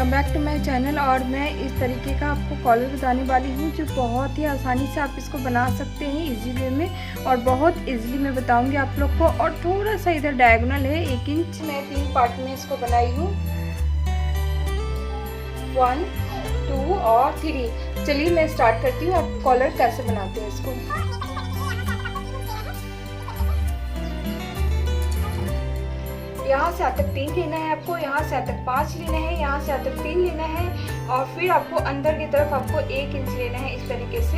Welcome back to my channel. और मैं इस तरीके का आपको कॉलर बताने वाली हूँ जो बहुत ही आसानी से आप इसको बना सकते हैं इजी वे में, और बहुत इजीली मैं बताऊँगी आप लोग को। और थोड़ा सा इधर डायगोनल है 1 इंच, मैं 3 पार्ट में इसको बनाई हूँ, 1, 2 और 3। चलिए मैं स्टार्ट करती हूँ आप कॉलर कैसे बनाते हैं इसको। यहाँ से आज तक 3 लेना है आपको, यहाँ से आज तक 5 लेना है, यहाँ से आज तक 3 लेना है, और फिर आपको अंदर की तरफ आपको 1 इंच लेना है। इस तरीके से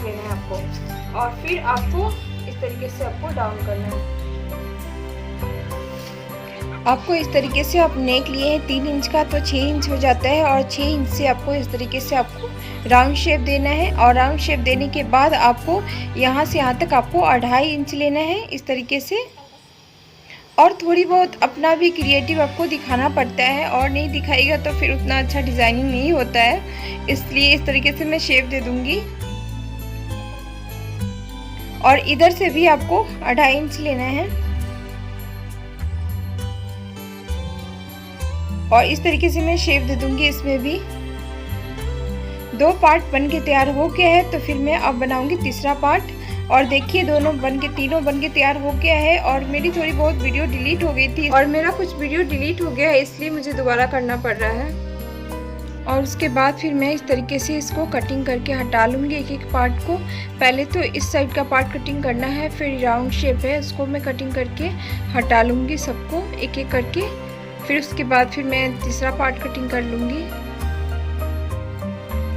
लेना है आपको, और फिर आपको इस तरीके से आपको डाउन करना है। आपको इस तरीके से आप नेक लिए हैं 3 इंच का, तो 6 इंच हो जाता है, और 6 इंच से आपको इस तरीके से आपको राउंड शेप देना है। और राउंड शेप देने के बाद आपको यहाँ से यहाँ तक आपको 2.5 इंच लेना है इस तरीके से। और थोड़ी बहुत अपना भी क्रिएटिव आपको दिखाना पड़ता है, और नहीं दिखाएगा तो फिर उतना अच्छा डिज़ाइनिंग नहीं होता है, इसलिए इस तरीके से मैं शेप दे दूंगी। और इधर से भी आपको 2.5 इंच लेना है, और इस तरीके से मैं शेप दे दूंगी। इसमें भी 2 पार्ट बन के तैयार हो गया है, तो फिर मैं अब बनाऊंगी तीसरा पार्ट। और देखिए तीनों बन के तैयार हो गया है। और मेरी थोड़ी बहुत वीडियो डिलीट हो गई थी, और मेरा कुछ वीडियो डिलीट हो गया है, इसलिए मुझे दोबारा करना पड़ रहा है। और उसके बाद फिर मैं इस तरीके से इसको कटिंग करके हटा लूँगी एक पार्ट को। पहले तो इस साइड का पार्ट कटिंग करना है, फिर राउंड शेप है उसको मैं कटिंग करके हटा लूँगी सबको एक एक करके। फिर उसके बाद फिर मैं तीसरा पार्ट कटिंग कर लूँगी।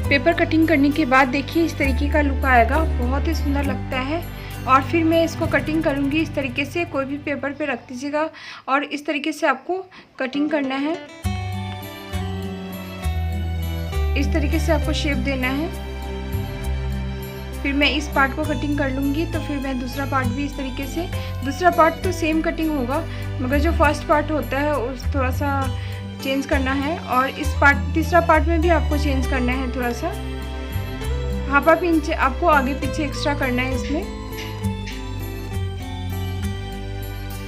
पेपर कटिंग करने के बाद देखिए इस तरीके का लुक आएगा, बहुत ही सुंदर लगता है। और फिर मैं इसको कटिंग करूँगी इस तरीके से, कोई भी पेपर पे रख दीजिएगा, और इस तरीके से आपको कटिंग करना है। इस तरीके से आपको शेप देना है। फिर मैं इस पार्ट को कटिंग कर लूँगी, तो फिर मैं दूसरा पार्ट भी इस तरीके से। दूसरा पार्ट तो सेम कटिंग होगा, मगर जो फर्स्ट पार्ट होता है उस थोड़ा सा चेंज करना है। और इस तीसरा पार्ट में भी आपको चेंज करना है थोड़ा सा, 1/2 इंच आपको आगे पीछे एक्स्ट्रा करना है इसमें।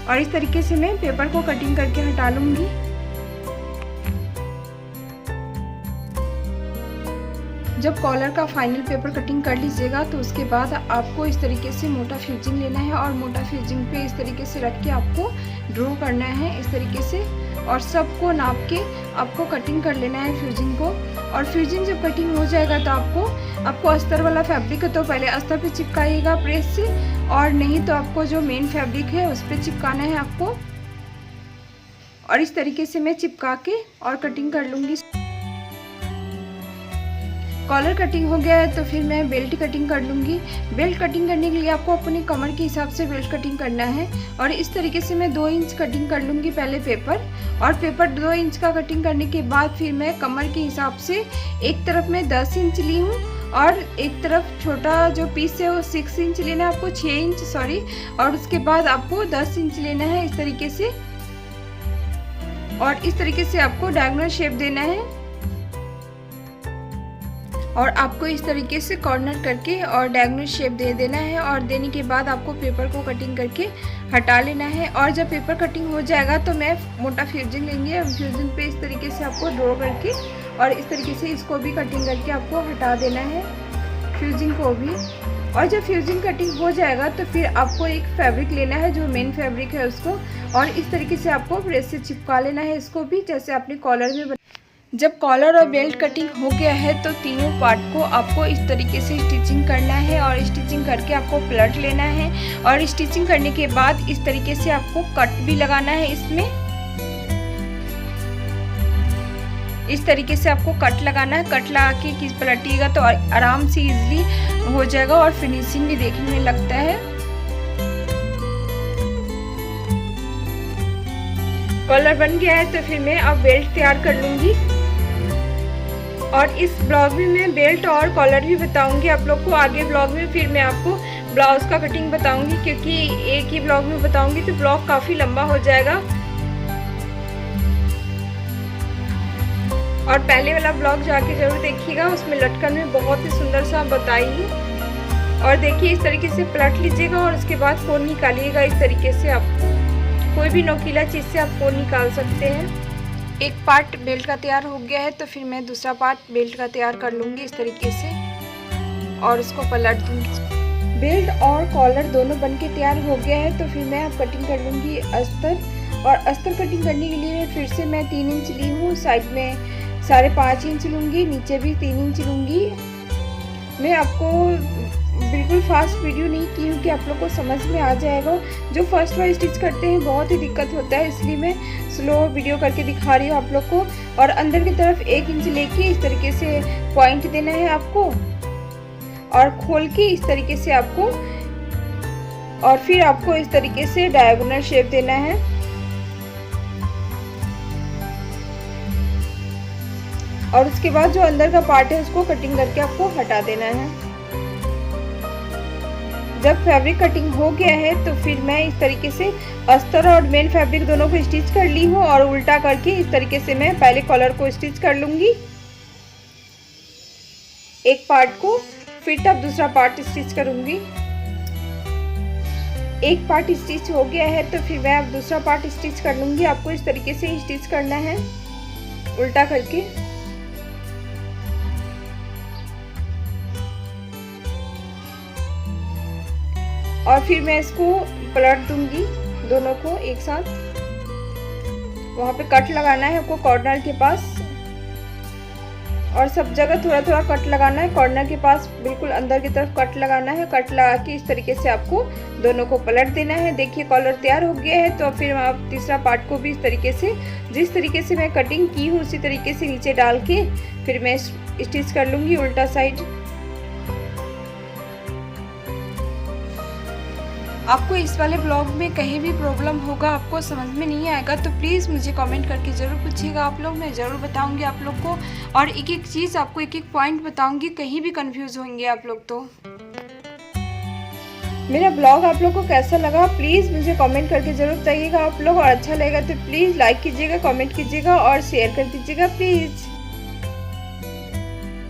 और इस तरीके से मैं पेपर को कटिंग करके हटा लूँगी। जब कॉलर का फाइनल पेपर कटिंग कर लीजिएगा, तो उसके बाद आपको इस तरीके से मोटा फ्यूजिंग लेना है, और मोटा फ्यूजिंग पे इस तरीके से रख के आपको ड्रॉ करना है इस तरीके से। और सबको नाप के आपको कटिंग कर लेना है फ्यूजिंग को। और फ्यूजिंग जब कटिंग हो जाएगा तो आपको अस्तर वाला फैब्रिक है तो पहले अस्तर पे चिपकाइएगा प्रेस से, और नहीं तो आपको जो मेन फैब्रिक है उस पर चिपकाना है आपको। और इस तरीके से मैं चिपका के और कटिंग कर लूँगी। कॉलर कटिंग हो गया है, तो फिर मैं बेल्ट कटिंग कर लूँगी। बेल्ट कटिंग करने के लिए आपको अपनी कमर के हिसाब से बेल्ट कटिंग करना है। और इस तरीके से मैं 2 इंच कटिंग कर लूँगी पहले पेपर, और पेपर 2 इंच का कटिंग करने के बाद फिर मैं कमर के हिसाब से एक तरफ में 10 इंच ली हूँ, और एक तरफ छोटा जो पीस है वो 6 इंच लेना है आपको, 6 इंच सॉरी। और उसके बाद आपको 10 इंच लेना है इस तरीके से, और इस तरीके से आपको डायगोनल शेप देना है। और आपको इस तरीके से कॉर्नर करके और डायगोनल शेप दे देना है। और देने के बाद आपको पेपर को कटिंग करके हटा लेना है। और जब पेपर कटिंग हो जाएगा तो मैं मोटा फ्यूजिंग लेंगे, फ्यूजिंग पे इस तरीके से आपको ड्रॉ करके, और इस तरीके से इसको भी कटिंग करके आपको हटा देना है फ्यूजिंग को भी। और जब फ्यूजिंग कटिंग हो जाएगा तो फिर आपको एक फैब्रिक लेना है जो मेन फैब्रिक है उसको, और इस तरीके से आपको प्रेस से चिपका लेना है इसको भी, जैसे आपने कॉलर में। जब कॉलर और बेल्ट कटिंग हो गया है तो तीनों पार्ट को आपको इस तरीके से स्टिचिंग करना है, और स्टिचिंग करके आपको पलट लेना है। और स्टिचिंग करने के बाद इस तरीके से आपको कट भी लगाना है इसमें। इस तरीके से आपको कट लगाना है, कट लगा के पलटिएगा तो आराम से इजीली हो जाएगा, और फिनिशिंग भी देखने में लगता है। कॉलर बन गया है, तो फिर मैं अब बेल्ट तैयार कर लूँगी। और इस ब्लॉग में मैं बेल्ट और कॉलर भी बताऊंगी आप लोग को। आगे ब्लॉग में फिर मैं आपको ब्लाउज का कटिंग बताऊंगी, क्योंकि एक ही ब्लॉग में बताऊंगी तो ब्लॉग काफ़ी लंबा हो जाएगा। और पहले वाला ब्लॉग जाके जरूर देखिएगा, उसमें लटकन में बहुत ही सुंदर सा बताई है। और देखिए इस तरीके से पलट लीजिएगा, और उसके बाद कोन निकालिएगा। इस तरीके से आप कोई भी नोकीला चीज़ से आप कोन निकाल सकते हैं। एक पार्ट बेल्ट का तैयार हो गया है तो फिर मैं दूसरा पार्ट बेल्ट का तैयार कर लूँगी इस तरीके से और उसको पलट दूँगी। बेल्ट और कॉलर दोनों बनके तैयार हो गया है तो फिर मैं अब कटिंग कर लूँगी अस्तर। और अस्तर कटिंग करने के लिए फिर से मैं 3 इंच ली हूँ, साइड में 5.5 इंच लूँगी, नीचे भी 3 इंच लूँगी। मैं आपको बिल्कुल फास्ट वीडियो नहीं की हूँ कि आप लोग को समझ में आ जाएगा। जो फर्स्ट बार स्टिच करते हैं बहुत ही दिक्कत होता है, इसलिए मैं स्लो वीडियो करके दिखा रही हूँ आप लोग को। और अंदर की तरफ 1 इंच लेके इस तरीके से पॉइंट देना है आपको और खोल के इस तरीके से आपको, और फिर आपको इस तरीके से डायगोनल शेप देना है। और उसके बाद जो अंदर का पार्ट है उसको कटिंग करके आपको हटा देना है। जब फैब्रिक कटिंग हो गया है तो फिर मैं इस तरीके से अस्तर और मेन फैब्रिक दोनों को स्टिच कर ली हूँ और उल्टा करके इस तरीके से मैं पहले कॉलर को स्टिच कर लूँगी एक पार्ट को, फिर तब दूसरा पार्ट स्टिच करूँगी। एक पार्ट स्टिच हो गया है तो फिर मैं अब दूसरा पार्ट स्टिच कर लूँगी। आपको इस तरीके से स्टिच करना है उल्टा करके। और फिर मैं इसको पलट दूंगी दोनों को एक साथ। वहाँ पे कट लगाना है आपको कॉर्नर के पास, और सब जगह थोड़ा थोड़ा कट लगाना है। कॉर्नर के पास बिल्कुल अंदर की तरफ कट लगाना है। कट लगा के इस तरीके से आपको दोनों को पलट देना है। देखिए कॉलर तैयार हो गया है। तो फिर आप तीसरा पार्ट को भी इस तरीके से, जिस तरीके से मैं कटिंग की हूँ उसी तरीके से नीचे डाल के फिर मैं स्टिच कर लूँगी उल्टा साइड। आपको इस वाले ब्लॉग में कहीं भी प्रॉब्लम होगा, आपको समझ में नहीं आएगा तो प्लीज़ मुझे कमेंट करके ज़रूर पूछिएगा आप लोग, मैं ज़रूर बताऊंगी आप लोग को। और एक एक चीज़ आपको एक एक पॉइंट बताऊंगी, कहीं भी कंफ्यूज होंगे आप लोग। तो मेरा ब्लॉग आप लोग को कैसा लगा प्लीज़ मुझे कमेंट करके ज़रूर बताइएगा आप लोग। और अच्छा लगेगा तो प्लीज़ लाइक कीजिएगा, कमेंट कीजिएगा और शेयर कर दीजिएगा प्लीज़।